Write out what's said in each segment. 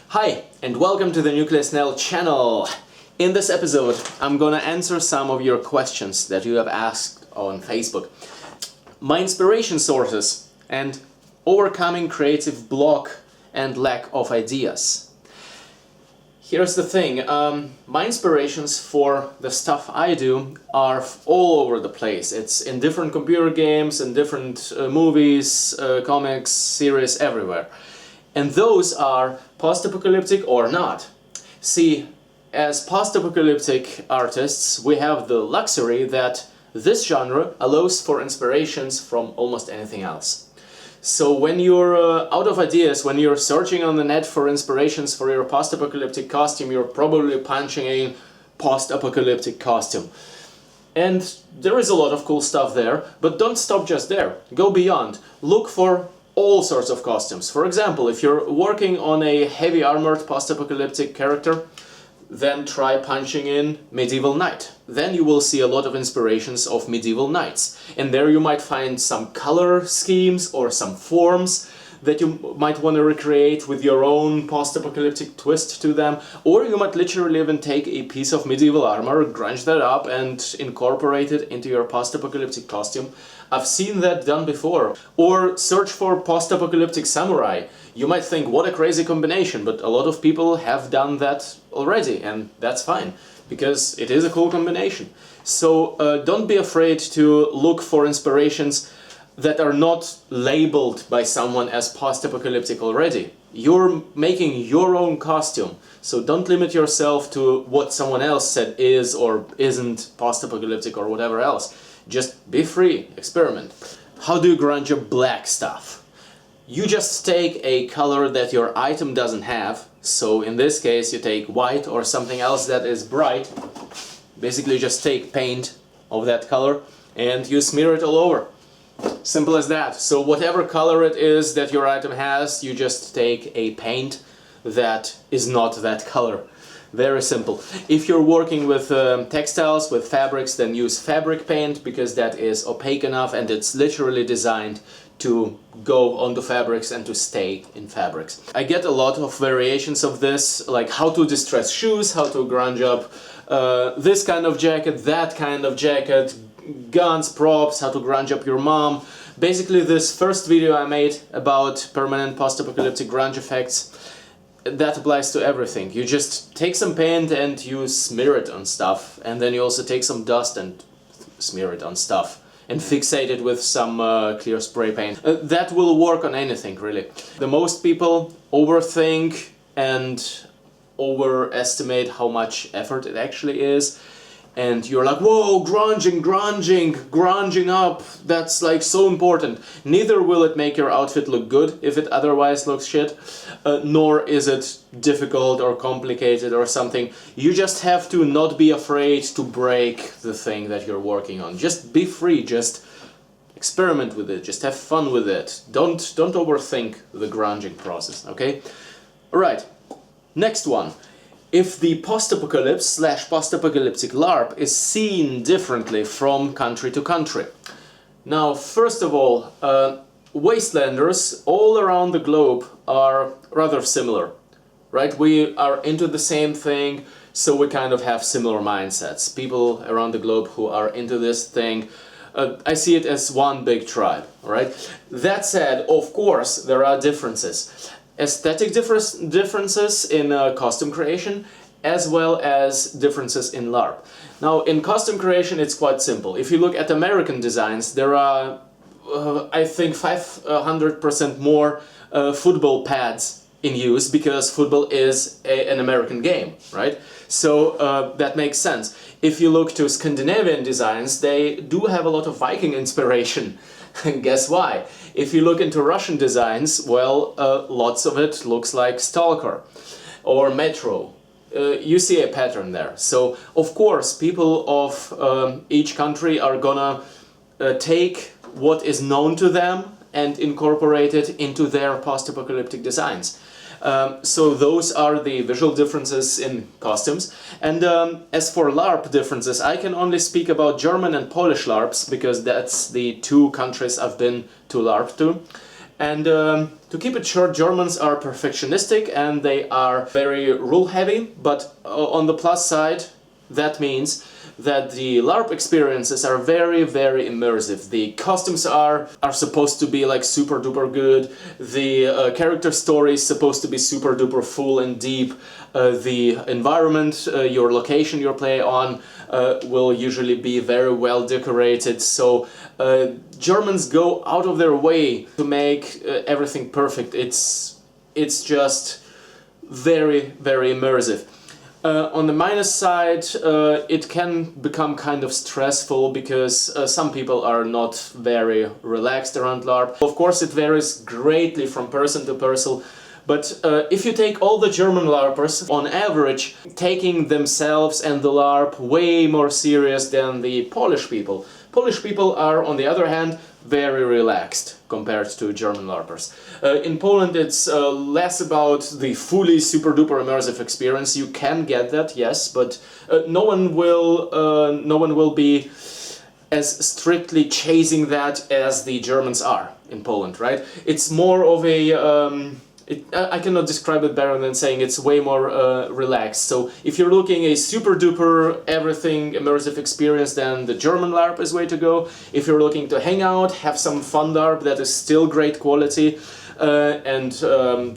Hi, and welcome to the Nucleus Nell channel. In this episode, I'm gonna answer some of your questions that you have asked on Facebook. My inspiration sources and overcoming creative block and lack of ideas. Here's the thing, my inspirations for the stuff I do are all over the place. It's in different computer games, in different movies, comics, series, everywhere. And those are post-apocalyptic or not. See, as post-apocalyptic artists, we have the luxury that this genre allows for inspirations from almost anything else. So when you're out of ideas, when you're searching on the net for inspirations for your post-apocalyptic costume, you're probably punching a post-apocalyptic costume. And there is a lot of cool stuff there, but don't stop just there. Go beyond. Look for all sorts of costumes. For example, if you're working on a heavy armored post-apocalyptic character, then try punching in medieval knight. Then you will see a lot of inspirations of medieval knights. And there you might find some color schemes or some forms that you might want to recreate with your own post-apocalyptic twist to them. Or you might literally even take a piece of medieval armor, grunge that up and incorporate it into your post-apocalyptic costume. I've seen that done before. Or search for post-apocalyptic samurai. You might think, what a crazy combination, but a lot of people have done that already, and that's fine, because it is a cool combination. So don't be afraid to look for inspirations that are not labeled by someone as post-apocalyptic already. You're making your own costume, so don't limit yourself to what someone else said is or isn't post-apocalyptic or whatever else. Just be free, experiment. How do you grunge up black stuff? You just take a color that your item doesn't have, so in this case you take white or something else that is bright. Basically just take paint of that color and you smear it all over. Simple as that. So whatever color it is that your item has, you just take a paint that is not that color. Very simple. If you're working with textiles, with fabrics, then use fabric paint, because that is opaque enough and it's literally designed to go onto fabrics and to stay in fabrics. I get a lot of variations of this, like how to distress shoes, how to grunge up this kind of jacket, that kind of jacket, guns, props, how to grunge up your mom. Basically this first video I made about permanent post-apocalyptic grunge effects, that applies to everything. You just take some paint and you smear it on stuff, and then you also take some dust and smear it on stuff and fixate it with some clear spray paint. That will work on anything, really. The most people overthink and overestimate how much effort it actually is. And you're like, whoa, grunging up, that's like so important. Neither will it make your outfit look good if it otherwise looks shit, nor is it difficult or complicated or something. You just have to not be afraid to break the thing that you're working on. Just be free, just experiment with it, just have fun with it. Don't overthink the grunging process, okay? Alright, next one. If the post-apocalypse / post-apocalyptic LARP is seen differently from country to country. Now, first of all, wastelanders all around the globe are rather similar, right? We are into the same thing, so we kind of have similar mindsets. People around the globe who are into this thing, I see it as one big tribe, right? That said, of course, there are differences. Aesthetic differences in costume creation, as well as differences in LARP. Now, in costume creation, it's quite simple. If you look at American designs, there are, I think, 500% more football pads in use, because football is an American game, right? So that makes sense. If you look to Scandinavian designs, they do have a lot of Viking inspiration. And guess why? If you look into Russian designs, well, lots of it looks like Stalker or Metro. You see a pattern there. So, of course, people of each country are gonna take what is known to them and incorporate it into their post-apocalyptic designs. So those are the visual differences in costumes. And as for LARP differences, I can only speak about German and Polish LARPs, because that's the two countries I've been to LARP to. And to keep it short, Germans are perfectionistic and they are very rule heavy, but on the plus side, that means that the LARP experiences are very, very immersive. The costumes are supposed to be like super duper good, the character story is supposed to be super duper full and deep, the environment, your location you play on will usually be very well decorated, so Germans go out of their way to make everything perfect. It's just very, very immersive. On the minus side, it can become kind of stressful because some people are not very relaxed around LARP. Of course, it varies greatly from person to person, but if you take all the German LARPers, on average, taking themselves and the LARP way more serious than the Polish people. Polish people are, on the other hand, very relaxed compared to German LARPers. In Poland, it's less about the fully super duper immersive experience. You can get that, yes, but no one will be as strictly chasing that as the Germans are in Poland, right? It's more of a I cannot describe it better than saying it's way more relaxed. So if you're looking a super duper everything immersive experience, then the German LARP is way to go. If you're looking to hang out, have some fun LARP that is still great quality, and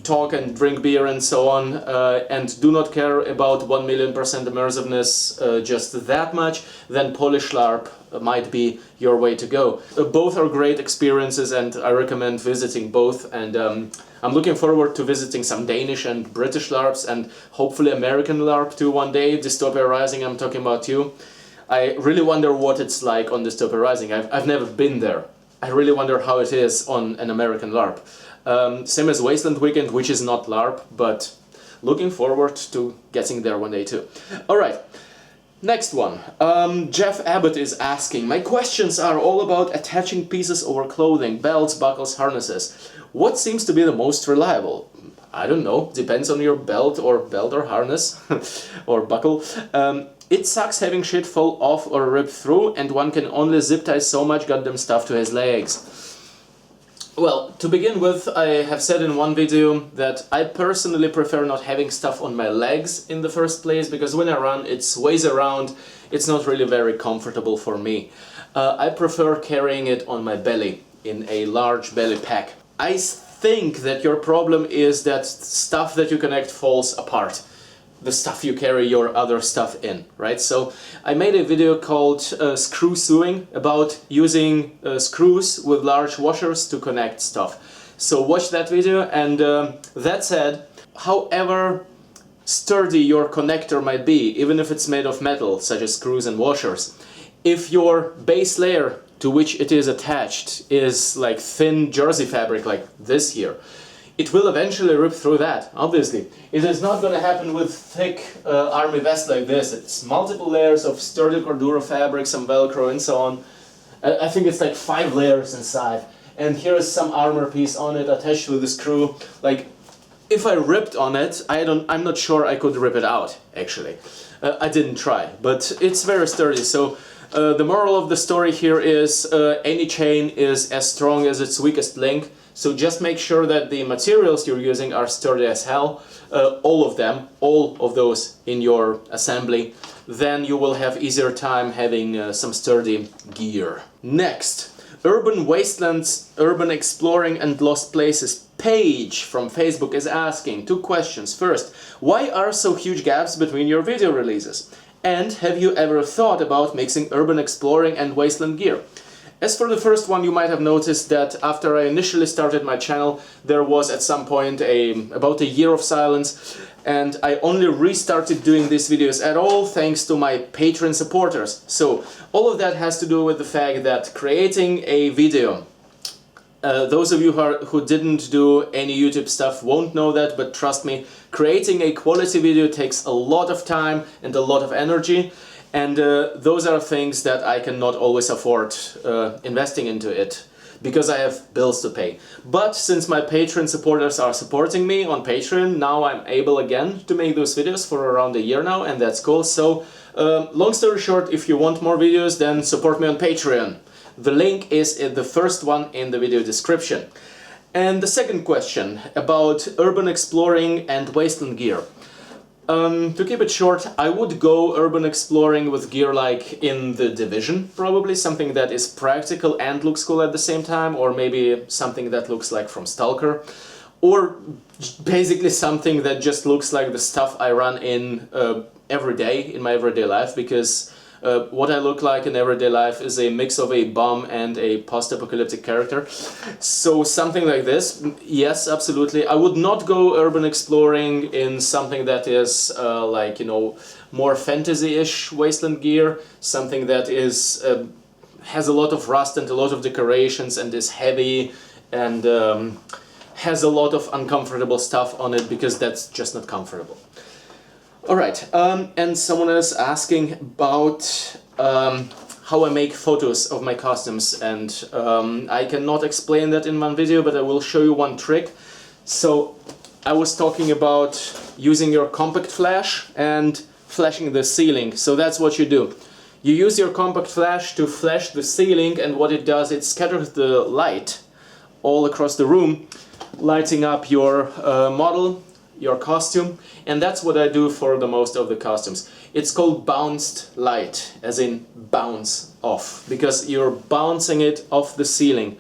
talk and drink beer and so on, and do not care about 1,000,000% immersiveness just that much, then Polish LARP might be your way to go. Both are great experiences and I recommend visiting both, and I'm looking forward to visiting some Danish and British LARPs and hopefully American LARP too one day. Dystopia Rising, I'm talking about you. I really wonder what it's like on Dystopia Rising. I've never been there. I really wonder how it is on an American LARP. Same as Wasteland Weekend, which is not LARP, but looking forward to getting there one day too. Alright, next one. Jeff Abbott is asking, my questions are all about attaching pieces over clothing, belts, buckles, harnesses. What seems to be the most reliable? I don't know, depends on your belt or harness or buckle. It sucks having shit fall off or rip through, and one can only zip tie so much goddamn stuff to his legs. Well, to begin with, I have said in one video that I personally prefer not having stuff on my legs in the first place, because when I run it sways around, it's not really very comfortable for me. I prefer carrying it on my belly, in a large belly pack. I think that your problem is that stuff that you connect falls apart. The stuff you carry your other stuff in, right? So I made a video called Screw Sewing, about using screws with large washers to connect stuff. So watch that video, and that said, however sturdy your connector might be, even if it's made of metal, such as screws and washers, if your base layer to which it is attached is like thin jersey fabric like this here, it will eventually rip through that, obviously. It is not going to happen with thick army vest like this. It's multiple layers of sturdy Cordura fabric, some Velcro and so on. I think it's like 5 layers inside. And here is some armor piece on it attached with a screw. Like, if I ripped on it, I'm not sure I could rip it out, actually. I didn't try, but it's very sturdy. So the moral of the story here is any chain is as strong as its weakest link. So just make sure that the materials you're using are sturdy as hell, all of them, all of those in your assembly. Then you will have easier time having some sturdy gear. Next, Urban Wastelands, Urban Exploring and Lost Places page from Facebook is asking 2 questions. First, why are so huge gaps between your video releases? And have you ever thought about mixing Urban Exploring and Wasteland gear? As for the first one, you might have noticed that after I initially started my channel, there was at some point about a year of silence, and I only restarted doing these videos at all thanks to my Patreon supporters. So all of that has to do with the fact that creating a video, those of you who didn't do any YouTube stuff won't know that, but trust me, creating a quality video takes a lot of time and a lot of energy. And those are things that I cannot always afford investing into it. because I have bills to pay. But since my Patreon supporters are supporting me on Patreon, now I'm able again to make those videos for around a year now, and that's cool. So, long story short, if you want more videos, then support me on Patreon. The link is in the first one in the video description. And the second question about urban exploring and wasteland gear. To keep it short, I would go urban exploring with gear like in The Division, probably, something that is practical and looks cool at the same time, or maybe something that looks like from Stalker, or basically something that just looks like the stuff I run in every day, in my everyday life, because what I look like in everyday life is a mix of a bomb and a post-apocalyptic character. So something like this, yes, absolutely. I would not go urban exploring in something that is like, you know, more fantasy-ish wasteland gear, something that is has a lot of rust and a lot of decorations and is heavy and has a lot of uncomfortable stuff on it, because that's just not comfortable. Alright, and someone is asking about how I make photos of my costumes, and I cannot explain that in one video, but I will show you one trick. So I was talking about using your compact flash and flashing the ceiling. So that's what you do. You use your compact flash to flash the ceiling, and what it does, it scatters the light all across the room, lighting up your model, your costume, and that's what I do for the most of the costumes. It's called bounced light, as in bounce off, because you're bouncing it off the ceiling.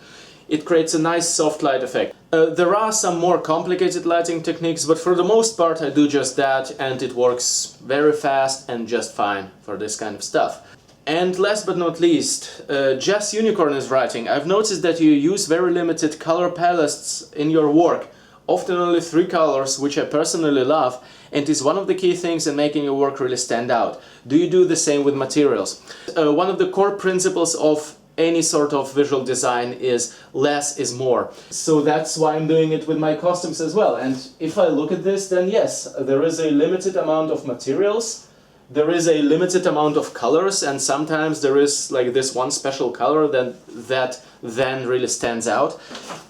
It creates a nice soft light effect. There are some more complicated lighting techniques, but for the most part I do just that, and it works very fast and just fine for this kind of stuff. And last but not least, Jazz Unicorn is writing, I've noticed that you use very limited color palettes in your work. Often only 3 colors, which I personally love, and is one of the key things in making your work really stand out. Do you do the same with materials? One of the core principles of any sort of visual design is less is more. So that's why I'm doing it with my costumes as well. And if I look at this, then yes, there is a limited amount of materials, there is a limited amount of colors, and sometimes there is like this one special color that then really stands out.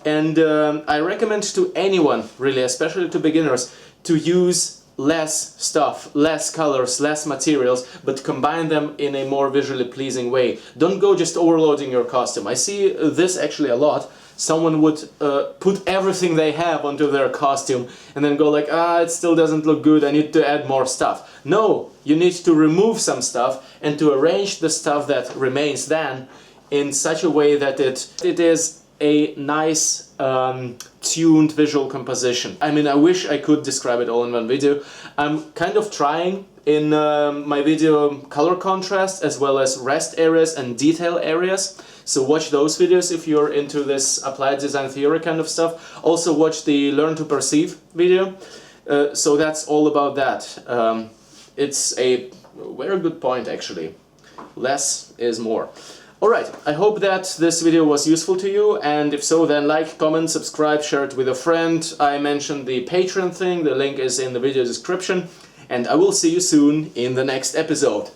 And I recommend to anyone, really, especially to beginners, to use less stuff, less colors, less materials, but combine them in a more visually pleasing way. Don't go just overloading your costume. I see this actually a lot. Someone would put everything they have onto their costume and then go like, it still doesn't look good, I need to add more stuff. No, you need to remove some stuff and to arrange the stuff that remains then in such a way that it is a nice tuned visual composition. I mean, I wish I could describe it all in one video. I'm kind of trying in my video color contrast as well as rest areas and detail areas. So watch those videos if you're into this applied design theory kind of stuff. Also watch the Learn to Perceive video. So that's all about that. It's a very good point actually. Less is more. Alright, I hope that this video was useful to you, and if so, then like, comment, subscribe, share it with a friend. I mentioned the Patreon thing, the link is in the video description, and I will see you soon in the next episode.